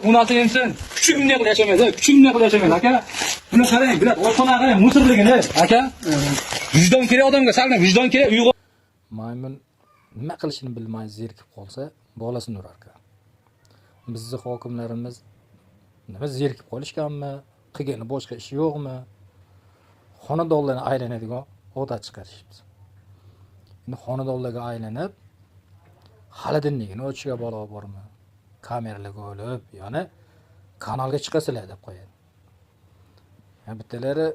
u narsa emsin. Kuchugimdek qilib yashamaydi, kuchugimdek qilib yashamaydi, aka. Buni qarang, bular oshxona qarang, musorligini, aka. Vijdon kerak odamga, saldan vijdon kerak, uyg'on. Maymun nima qilishini bilmay zerikib qolsa, bolasini urar ekan. Bizning hokimlarimiz nima zerikib qolishganmi? Qilgani boshqa ish yo'qmi? Xonadonlarni aylanadigan odat chiqarishibdi. Endi xonadonlarga aylanib, xalidinligini o'chishiga balo bormi? Kameralarga olib, ya'ni kanalga chiqasizlar deb qo'yadi. Ya bittalari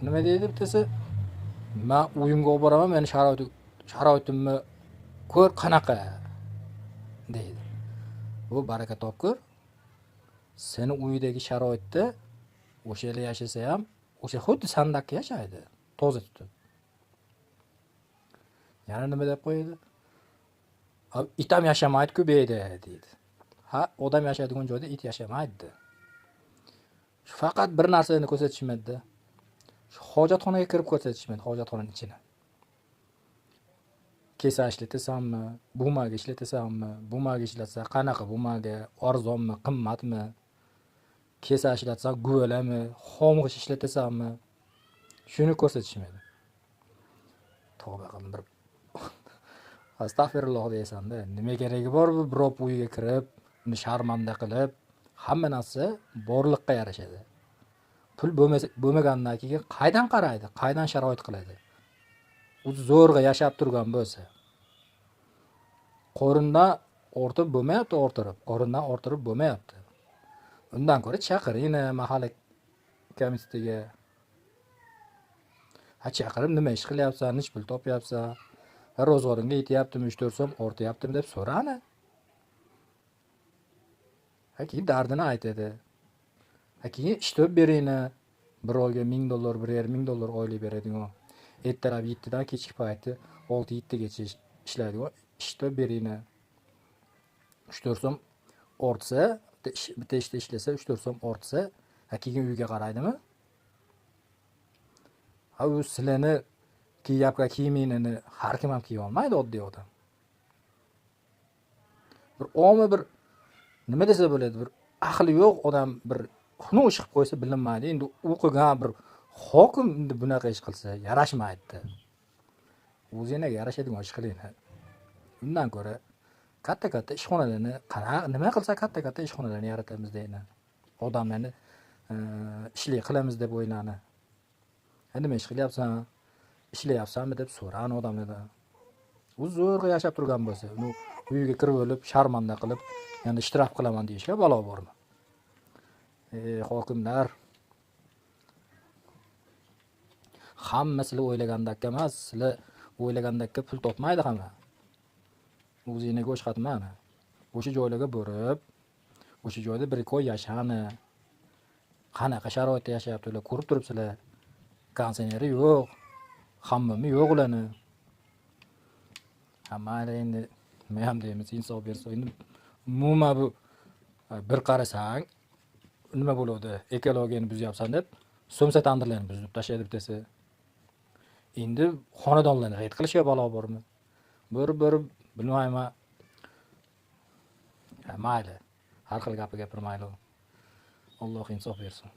nima deydi bittasi? Men uyimga olib boraman, meni sharoitimni ko'r qanaqa deydi. Bu baraka topkur. Seni uyidagi sharoitda o'sha yerda yashasa ham, o'sha xuddi sandaqqa yashaydi, toza tutib. Yana nima deb qo'yadi? It ham yashamaydi-ku bu yerda deydi. Ha, odam yashaydigan joyda it yashamaydi. Faqat bir narsani ko'rsatishmaydi. Shu hojatxonaga kirib ko'rsatishmaydi, hojatxonaning ichini. Kesa ishlatasanmi, bumaga ishlatasanmi, bumaga ishlatsa qanaqa bumaga, arzonmi, qimmatmi? Kesa ishlatsa guvalami, xomg'ish ishlatasanmi? Shuni ko'rsatishmaydi. Tavba qildim bir astag'firulloh deysan-da. Nima keragi bor bu birov uyiga kirib, uni sharmanda qilib, hamma narsa borliqqa yarashadi. Pul bo'lmagandan keyin qaydan qaraydi, qaydan sharoit qiladi? O'zi zo'rg'a yashab turgan bo'lsa, qorindan ortib bo'lmayapti, qorindan orttirib bo'lmayapti. Undan ko'ra chaqiringni mahalla komissiyasiga. Ha, chaqirib nima ish qilyapsan, nech pul topyapsan, ro'zg'oringga yetyaptimi, 3-4 so'm ortyaptimi deb so'rani. Ha, keyin dardini aytadi. Ha, keyin ishlab beringni. Bir oyga $1000, $1,500 oylik beradigan. Ertalab 7 dan kechki payti 6-7 gacha ishlaydigan ishlab beringni. 3-4 so'm ortsa, bitta ishda ishlasa 3-4 so'm ortsa, ha, keyin uyga qaraydimi? Ha, u sizlarni kiyapga kiyimingni har kim ham kiya olmaydi, oddiy odam. Bir omi bir nima desa bo'ladi, bir aqli yo'q odam bir xunuk ish qilib qo'ysa bilinmaydi. Endi o'qigan bir hokim endi bunaqa ish qilsa yarashmaydi. O'zingizga yarashadigan ish qiling. Undan ko'ra katta ishxonalarni nima qilsa katta ishxonalarni yaratamiz deydi. Odamlarni ishlik qilamiz deb o'ylani. Nima ish qilyapsan? Ishlayapsanmi deb so'rani odamlardan. U zo'rg'a yashab turgan bo'lsa, uni uyiga kirib olib, sharmanda qilib, yana ishtirok qilaman deyishga balo bormi? Hokimlar hammasini o'ylagandek emas, sizlar o'ylagandekka pul topmaydi hamma. O'zingizga o'xshatmani. O'sha joylarga borib, o'sha joyda bir ko'y yashani. Qanaqa sharoitda yashayaptilar, ko'rib turibsizlar. Konseneri yo'q, hammami yo'q ularni. Hamma endi nima ham deymiz, insof bersa, endi umuman bu bir qarasang nima bo'ladi? Ekologiyani buzyapsan deb so'msa tandirlarni buzib tashlaydi bittasi. Endi xonadonlarni raid qilishga balo bormi? Borib bilmayman. Mayli. Har xil gapni gapirmayli. Alloh insof bersin.